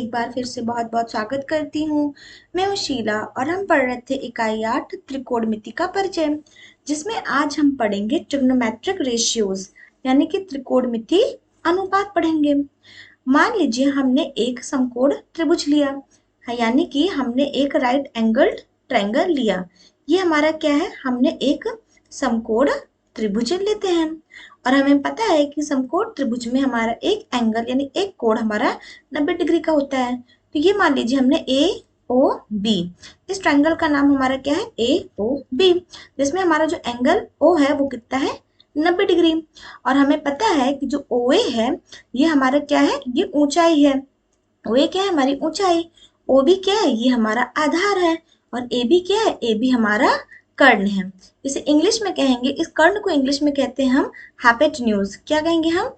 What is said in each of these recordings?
एक बार फिर से बहुत बहुत स्वागत करती हूँ। मैं हूँ शीला और हम पढ़ रहे थे इकाई 8 त्रिकोणमिति का परिचय, जिसमें आज हम पढ़ेंगे ट्रिग्नोमेट्रिक रेशियोज यानी कि त्रिकोणमिति अनुपात पढ़ेंगे। मान लीजिए हमने एक समकोण त्रिभुज लिया है, यानी कि हमने एक राइट एंगल्ड ट्रायंगल लिया। ये हमारा क्या है, हमने एक समकोण त्रिभुज लेते हैं और हमें पता है कि समकोण त्रिभुज में हमारा एक एंगल यानी एक कोण हमारा 90 डिग्री का होता है। तो ये मान लीजिए हमने ए ओ बी, इस ट्रायंगल का नाम हमारा क्या है, ए ओ बी, जिसमें हमारा जो एंगल ओ है वो कितना है, 90 डिग्री। और हमें पता है कि जो ओ ए है ये हमारा क्या है, ये ऊंचाई है। ओ ए क्या है, हमारी ऊंचाई। ओ बी क्या है, ये हमारा आधार है। और ए बी क्या है, ए बी हमारा कर्ण है। इसे इंग्लिश में कहेंगे, इस कर्ण को इंग्लिश में कहते हैं हम हाइपोटेन्यूज। क्या कहेंगे हम,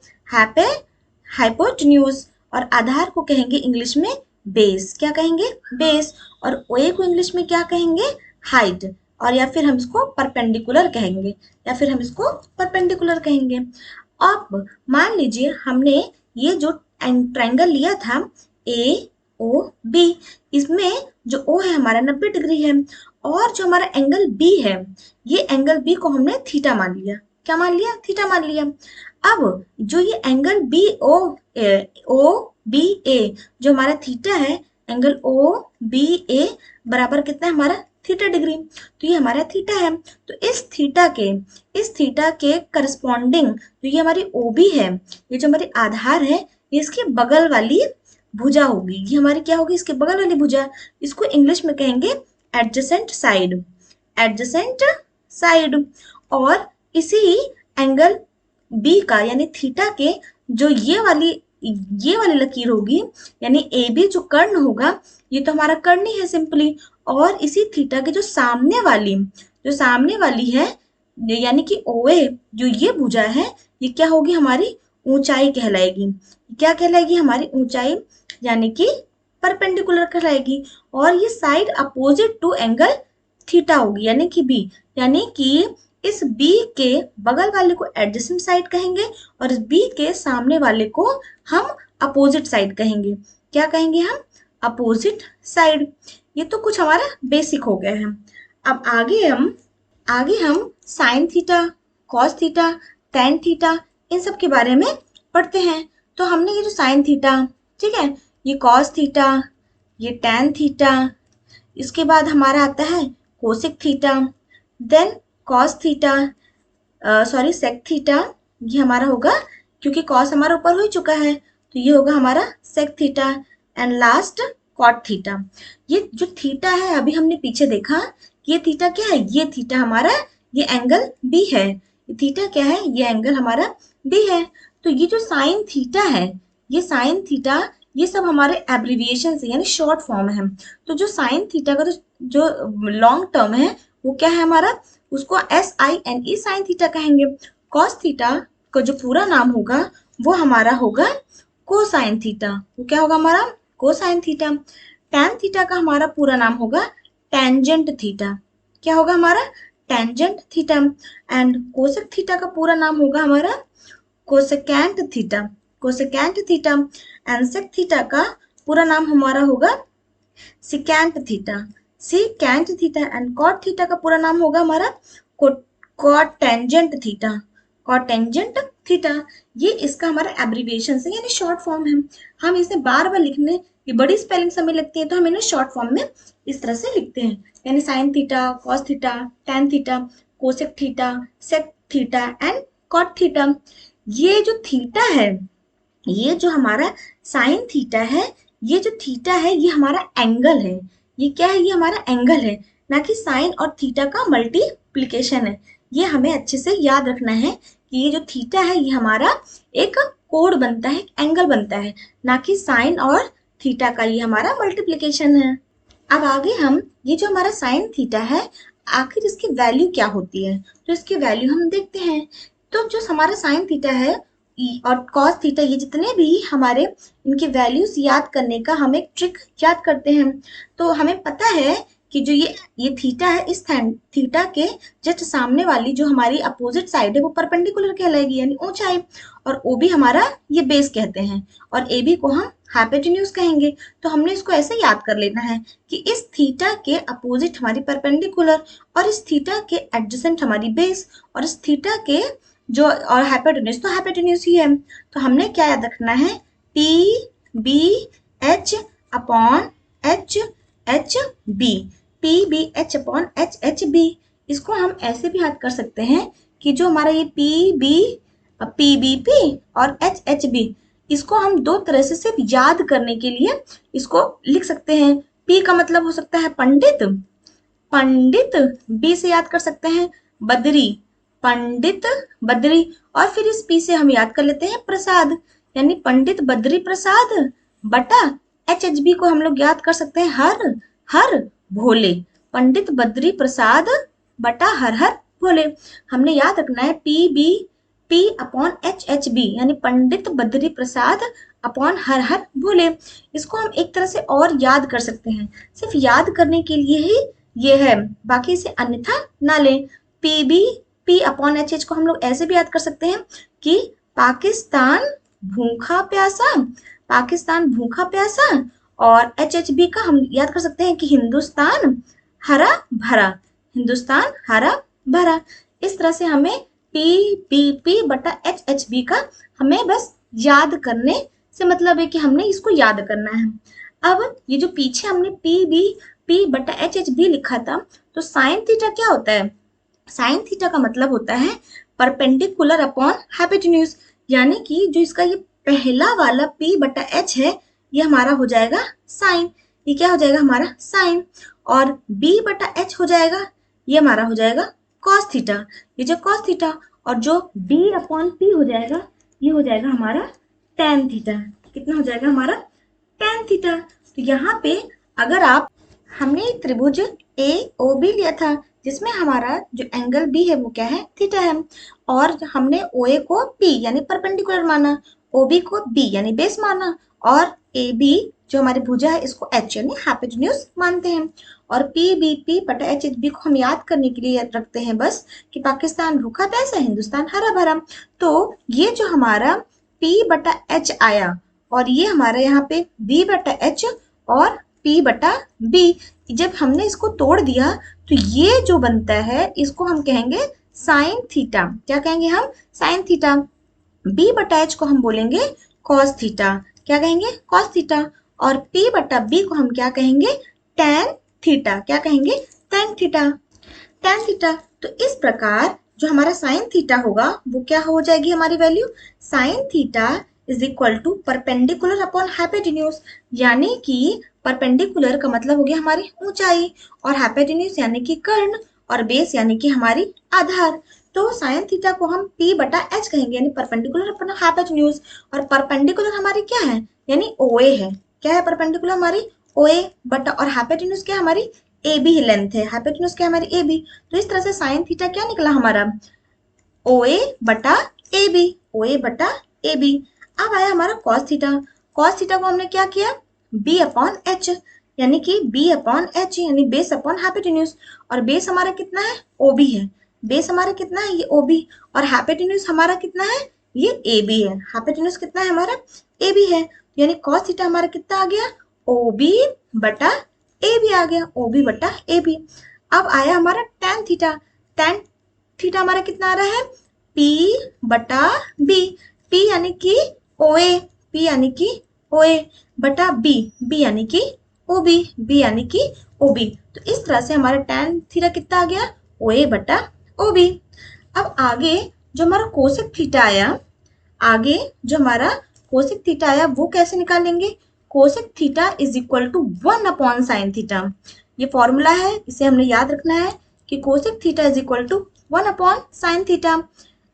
हाइपोटेन्यूज। और आधार को कहेंगे इंग्लिश में बेस। क्या कहेंगे, बेस। और ओए को इंग्लिश में क्या कहेंगे, हाइट। और या फिर हम इसको परपेंडिकुलर कहेंगे, या फिर हम इसको परपेंडिकुलर कहेंगे। अब मान लीजिए हमने ये जो ट्रायंगल लिया था ए ओ बी, इसमें जो ओ है हमारा 90 डिग्री है और जो हमारा एंगल बी है, ये एंगल बी को हमने थीटा मान लिया। क्या मान लिया, थीटा मान लिया। अब जो ये एंगल बी ए जो हमारा थीटा है, एंगल ओ बी ए बराबर कितना है हमारा, थीटा डिग्री। तो ये हमारा थीटा है। तो इस थीटा के करस्पॉन्डिंग जो ये हमारी ओ बी है, ये जो हमारी आधार है, ये इसके बगल वाली भुजा होगी। ये हमारी क्या होगी, इसके बगल वाली भुजा। इसको इंग्लिश में कहेंगे एडजेसेंट साइड, एडजेसेंट साइड। और इसी एंगल बी का यानी थीटा के जो ये वाली लकीर होगी, यानी ए बी जो कर्ण होगा, ये तो हमारा कर्ण ही है सिंपली। और इसी थीटा के जो सामने वाली है, यानी कि ओ ए जो ये भुजा है, ये क्या होगी, हमारी ऊंचाई कहलाएगी। क्या कहलाएगी, हमारी ऊंचाई, यानी कि परपेंडिकुलर कहलाएगी। और ये side opposite to angle theta होगी, यानी कि बी। यानी कि इस बी के बगल वाले को एडजेसेंट साइड कहेंगे और इस बी के सामने वाले को हम अपोजिट साइड कहेंगे। क्या कहेंगे हम, अपोजिट साइड। ये तो कुछ हमारा बेसिक हो गया है। अब आगे हम sine theta, cos theta, tan theta, इन सब के बारे में पढ़ते हैं। तो हमने ये जो साइन थीटा, ठीक है, ये कॉस थीटा, ये टेन थीटा, इसके बाद हमारा आता है cosec theta, then cos theta, sorry sec theta, ये हमारा होगा, क्योंकि कॉस हमारा ऊपर हो ही चुका है तो ये होगा हमारा sec theta. And last cot theta. ये जो थीटा है अभी हमने पीछे देखा, ये थीटा क्या है, ये थीटा हमारा, ये एंगल बी है। ये थीटा क्या है, ये एंगल हमारा बी है। तो ये जो साइन थीटा है, ये साइन थीटा, ये सब हमारे एब्रिविएशन से यानी शॉर्ट फॉर्म है। तो जो साइन थीटा का जो लॉन्ग टर्म है वो क्या है हमारा, उसको SINE साइन थीटा कहेंगे। कॉस थीटा का जो पूरा नाम होगा वो हमारा होगा कोसाइन थीटा। वो क्या होगा हमारा, कोसाइन थीटा। टैन थीटा का हमारा पूरा नाम होगा टेंजेंट थीटा। क्या होगा हमारा, tangent theta. And cosec theta का पूरा नाम होगा हमारा cosecant theta, cosecant theta. And sec theta का पूरा नाम हमारा होगा secant theta, secant theta. And cot theta का पूरा नाम होगा हमारा कॉटेंजेंट थीटा, कॉटेंजेंट थीटा। ये इसका हमारा एब्रिविएशन है यानी शॉर्ट फॉर्म है। हम इसे बार बार लिखने की बड़ी स्पेलिंग समय लगती है, तो हम इन्हें शॉर्ट फॉर्म में इस तरह से लिखते हैं, यानी sine theta, cos theta, tan theta, cosec theta, sec theta and cot theta. ये जो थीटा है, ये जो हमारा साइन थीटा है, ये जो थीटा है ये हमारा एंगल है। ये क्या है, ये हमारा एंगल है, ना कि साइन और थीटा का मल्टीप्लिकेशन है। ये हमें अच्छे से याद रखना है कि ये जो थीटा है ये हमारा एक कोण बनता है, एक एंगल बनता है, ना कि साइन और थीटा का ये हमारा मल्टीप्लिकेशन है। अब आगे हम ये जो हमारा साइन थीटा है, आखिर इसकी वैल्यू क्या होती है, तो इसकी वैल्यू हम देखते हैं। तो जो हमारा साइन थीटा है और कॉस थीटा, ये जितने भी हमारे इनके वैल्यूज याद करने का हम एक ट्रिक याद करते हैं। तो हमें पता है कि जो ये थीटा है, इस थीटा के जस्ट सामने वाली जो हमारी अपोजिट साइड है वो परपेंडिकुलर कहलाएगी यानी ऊंचाई, और ओ बी हमारा ये बेस कहते हैं, और ए बी को हम हाइपोटेन्यूज कहेंगे। तो हमने इसको ऐसे याद कर लेना है कि इस थीटा के अपोजिट हमारी परपेंडिकुलर, और इस थीटा के एडजेसेंट हमारी बेस, और इस थीटा के जो और हाइपोटेन्यूज, तो हाइपोटेन्यूज ही है। तो हमने क्या याद रखना है, P B H upon H H B, P B H upon H H B. इसको हम ऐसे भी याद कर सकते हैं कि जो हमारा ये पी बी पी और एच एच बी, इसको हम दो तरह से सिर्फ याद करने के लिए इसको लिख सकते हैं। पी का मतलब हो सकता है पंडित, पंडित, बी से याद कर सकते हैं बद्री, पंडित बद्री, और फिर इस पी से हम याद कर लेते हैं प्रसाद, यानी पंडित बद्री प्रसाद बटा एच एच बी को हम लोग याद कर सकते हैं हर हर भोले, पंडित बद्री प्रसाद बटा हर हर भोले। हमने याद रखना है P upon H H B यानी पंडित बद्री प्रसाद अपॉन हर हर भोले। इसको हम एक तरह से और याद कर सकते हैं, सिर्फ याद करने के लिए ही ये है, बाकी इसे अन्यथा ना लें। पी अपॉन एच एच को हम लोग ऐसे भी याद कर सकते हैं कि पाकिस्तान भूखा प्यासा, पाकिस्तान भूखा प्यासा, और एच एच बी का हम याद कर सकते हैं कि हिंदुस्तान हरा भरा, हिंदुस्तान हरा भरा। इस तरह से हमें पी बटा एच एच बी का हमें बस याद करने से मतलब है कि हमने इसको याद करना है। अब ये जो पीछे हमने पी बटा एच एच बी लिखा था, तो साइन थीटा क्या होता है, साइन थीटा का मतलब होता है परपेंडिकुलर अपॉन हाइपोटेन्यूज, यानी कि जो इसका ये पहला वाला p बटा h है ये हमारा हो जाएगा साइन, ये क्या हो जाएगा हमारा साइन, और b बटा h हो जाएगा ये हमारा हो जाएगा कॉस थीटा, ये जो कॉस थीटा, और जो b अपॉन p हो जाएगा ये हो जाएगा हमारा टेन थीटा। कितना हो जाएगा हमारा टेन थीटा। तो यहाँ पे अगर आप, हमने त्रिभुज ए ओ बी लिया था जिसमें हमारा जो एंगल बी है वो क्या है, थीटा है, और हमने ओ ए को पी यानी परपेंडिकुलर माना, ओ बी को बी यानी बेस माना, और ए बी जो हमारी भुजा है इसको एच यानी हाइपोटेन्यूज मानते हैं। और पी बटा एच एच बी को हम याद करने के लिए रखते हैं बस कि पाकिस्तान भूखा प्यासा, हिंदुस्तान हरा भरा। तो ये जो हमारा पी बटा एच आया, और ये हमारा यहाँ पे बी बटा एच और पी बटा बी, जब हमने इसको तोड़ दिया तो ये जो बनता है इसको हम कहेंगे साइन थीटा। क्या कहेंगे हम, साइन थीटा। बी बटा एच को हम बोलेंगे कॉस थीटा, क्या कहेंगे, कॉस थीटा, और पी बटा बी को हम क्या कहेंगे, टैन थीटा, क्या कहेंगे, टैन थीटा, टैन थीटा। तो इस प्रकार जो हमारा साइन थीटा होगा वो क्या हो जाएगी हमारी value, sine theta is equal to perpendicular upon hypotenuse, यानी कि परपेंडिकुलर का मतलब हो गया हमारी ऊंचाई, और हाइपोटेन्यूज यानी कि कर्ण, और बेस यानी कि हमारी आधार। तो साइन थीटा को हम p बटा h कहेंगे यानी परपेंडिकुलर अपॉन हाइपोटेन्यूज, और परपेंडिकुलर हमारी क्या है, यानी OA है, क्या है परपेंडिकुलर हमारी OA बटा, और हाइपोटेन्यूज क्या हमारी AB ही लेंथ है, हाइपोटेन्यूज क्या हमारी AB। तो इस तरह से साइन थीटा क्या निकला हमारा, OA बटा AB, OA बटा AB। अब आया हमारा कॉस थीटा, कॉस थीटा को हमने क्या किया, B अपॉन H, यानी कि B अपॉन H यानी बेस अपॉन हाइपोटेन्यूज, और बेस हमारा कितना है OB है, बेस हमारा कितना है ये OB, और हाइपोटेन्यूज हमारा कितना है ये AB है, हाइपोटेन्यूज कितना है हमारा AB है, यानी कॉस थीटा हमारा कितना आ गया, OB बटा AB आ गया, OB बटा AB। अब आया हमारा tan थीटा, tan थीटा हमारा कितना आ रहा है, P बटा B, P यानी कि OA, P यानी कि OA बटा B, B यानी कि OB, B यानी कि OB। तो इस तरह से हमारा tan थीटा कितना आ गया, OA बटा OB। अब आगे जो हमारा कोसेक थीटा आया, आगे जो हमारा कोसेक थीटा आया वो कैसे निकालेंगे, cosec theta is equal to 1 upon sine theta. ये फॉर्मूला है, इसे हमने याद रखना है कि cosec theta is equal to 1 upon sine theta,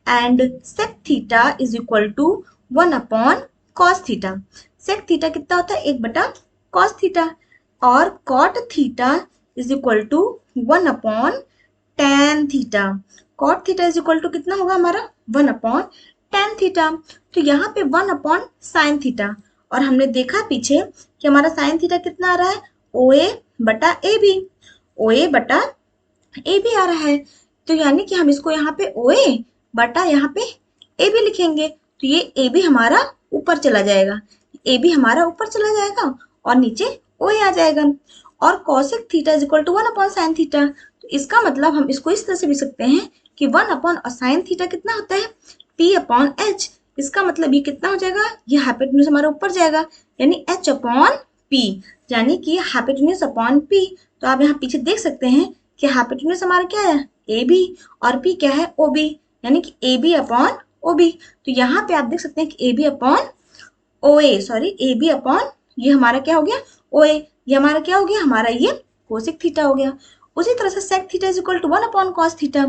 and sec theta is equal to 1 upon cos theta. Sec theta कितना होता है, 1 बटा कॉस थीटा, और cot theta is equal to 1 upon tan theta. Cot theta is equal to कितना होगा हमारा, 1 upon tan theta. तो यहाँ पे 1 अपॉन साइन थीटा, और हमने देखा पीछे कि हमारा साइन थीटा कितना आ रहा है, OA बटा AB, ओ ए बटा ए बी आ रहा है। तो यानी कि हम इसको यहाँ पे ओ ए बटा यहाँ पे ए बी लिखेंगे। तो ये ए बी हमारा ऊपर चला जाएगा, ए बी हमारा ऊपर चला जाएगा और नीचे ओ ए आ जाएगा। और cosec theta is equal to 1 upon sine theta. तो इसका मतलब हम इसको इस तरह से भी सकते हैं कि 1 अपॉन साइन थीटा कितना होता है, पी अपॉन एच। इसका मतलब ये कितना हो जाएगा, ये हाइपोटेन्यूज हमारा ऊपर जाएगा, यानी एच अपॉन पी, यानी कि हाइपोटेन्यूज अपॉन पी। तो आप यहाँ पीछे देख सकते हैं कि हाइपोटेन्यूज हमारा क्या है, ए बी, और पी क्या है, ओ बी, यानी कि A B upon O B. तो यहाँ पे आप देख सकते हैं कि A B upon O A, sorry A B upon ये हमारा क्या हो गया, ओ ए, ये हमारा क्या हो गया, हमारा ये कोसेक थीटा हो गया। उसी तरह से sec theta is equal to 1 upon cos theta,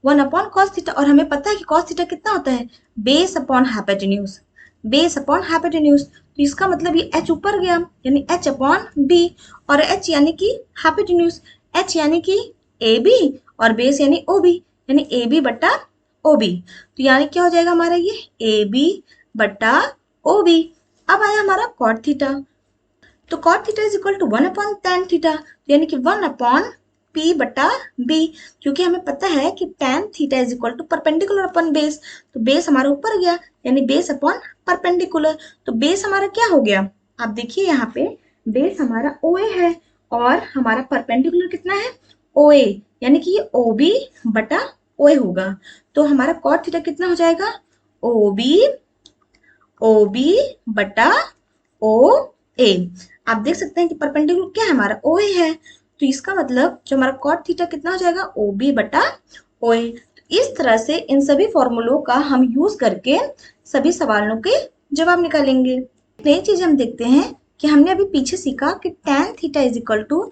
1 upon cos theta. और हमें पता है कि कॉस थीटा कितना होता है, base upon hypotenuse, base upon hypotenuse. तो इसका मतलब ये h ऊपर गया, यानी h अपॉन b, और h यानी कि हाइपोटेन्यूज, h यानी कि ए बी, और बेस यानी ओ बी, यानी ए बी बटा ओ बी। तो यानी क्या हो जाएगा हमारा ये ए बी बटा ओ बी। अब आया हमारा कॉट थीटा। तो cot theta is equal to 1 upon tan theta, यानी कि 1 अपॉन p बटा b, क्योंकि हमें पता है कि tan theta is equal to perpendicular upon base. तो बेस हमारा ऊपर गया, यानी बेस अपॉन परपेंडिकुलर। तो बेस हमारा क्या हो गया, आप देखिए यहाँ पे बेस हमारा OA है और हमारा परपेंडिकुलर कितना है, OA, यानी कि ये OB बटा OA होगा। तो हमारा कॉट थीटा कितना हो जाएगा, OB बटा OA। आप देख सकते हैं कि परपेंडिकुलर क्या है हमारा, OA है। तो इसका मतलब जो हमारा कॉट थीटा कितना हो जाएगा, OB बटा OA। तो इस तरह से इन सभी फॉर्मूलों का हम यूज करके सभी सवालों के जवाब निकालेंगे। नई चीज हम देखते हैं कि हमने अभी पीछे सीखा कि tan theta is equal to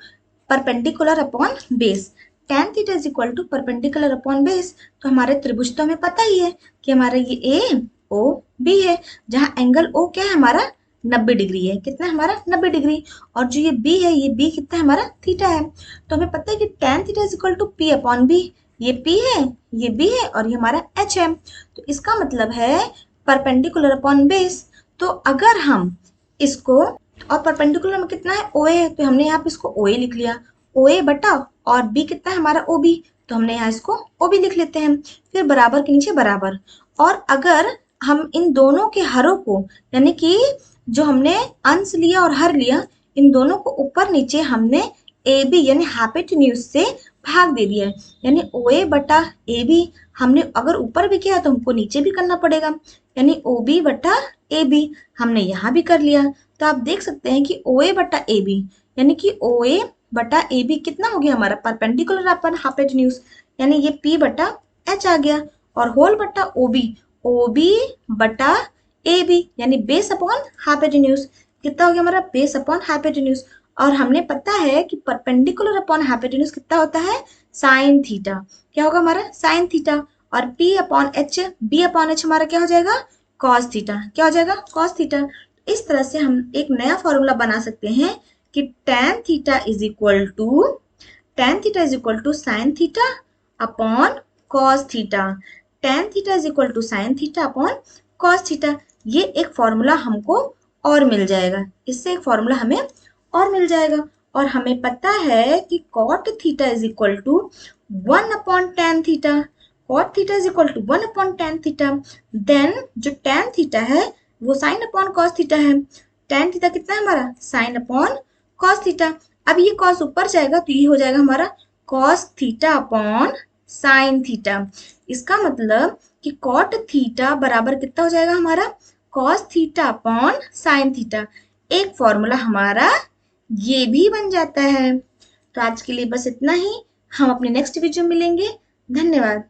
perpendicular upon base, tan theta is equal to perpendicular upon base. तो हमारे त्रिभुज तो हमें पता ही है कि हमारा ये ए ओ बी है, जहाँ एंगल ओ क्या है हमारा 90 डिग्री है, कितना हमारा 90 डिग्री, और जो ये बी है, ये बी कितना है हमारा थीटा है। तो हमें पता है कि tan theta is equal to P upon B, ये पी है, ये बी है, और ये हमारा एच है। तो इसका मतलब है परपेंडिकुलर अपॉन बेस। तो अगर हम इसको, और परपेंडिकुलर में कितना है, ओ ए, तो हमने यहाँ पे इसको ओ ए लिख लिया, ओ ए बटा, और बी कितना है हमारा ओ बी, तो हमने यहाँ इसको ओ बी लिख लेते हैं। फिर बराबर के नीचे बराबर। और अगर हम इन दोनों के हरों को, यानी कि जो हमने अंश लिया और हर लिया, इन दोनों को ऊपर नीचे हमने ए बी यानी हाइपोटेन्यूज से भाग दे दिया है, यानी ओ ए बटा ए बी हमने अगर ऊपर भी किया तो हमको नीचे भी करना पड़ेगा, यानी ओ बी बटा ए बी हमने यहाँ भी कर लिया। तो आप देख सकते हैं कि ओ ए बटा ए बी, यानी कि ओ ए बटा ए बी कितना हो गया हमारा परपेंडिकुलर अपन हाइपोटेन्यूज, यानी ये पी बटा एच आ गया, और होल बटा ओ बी बटा ए बी, यानी बेस अपॉन हाइपोटेन्यूज। कितना हो गया हमारा बेस अपॉन हाइपोटेन्यूज। और हमने पता है कि परपेंडिकुलर अपॉन हाइपोटेन्यूज कितना होता है, साइन थीटा। क्या होगा हमारा साइन थीटा, और P upon H, B upon H हमारा क्या हो जाएगा, कॉस थीटा। क्या हो जाएगा, कॉस थीटा। इस तरह से हम एक नया फॉर्मूला बना सकते हैं कि tan theta is equal to sine theta upon cos theta, tan theta is equal to sine theta upon cos theta. ये एक फॉर्मूला हमको और मिल जाएगा, इससे एक फॉर्मूला हमें और मिल जाएगा। और हमें पता है कि cot theta is equal to 1 upon tan theta, cot theta is equal to 1 upon tan theta. Then जो tan थीटा है वो साइन अपॉन कॉस थीटा है, tan थीटा कितना है हमारा, साइन अपॉन कॉस थीटा। अब ये कॉस ऊपर जाएगा तो ये हो जाएगा हमारा cos theta upon sine theta. इसका मतलब कि कॉट थीटा बराबर कितना हो जाएगा हमारा, cos theta upon sine theta. एक फॉर्मूला हमारा ये भी बन जाता है। तो आज के लिए बस इतना ही, हम अपने नेक्स्ट वीडियो में मिलेंगे। धन्यवाद।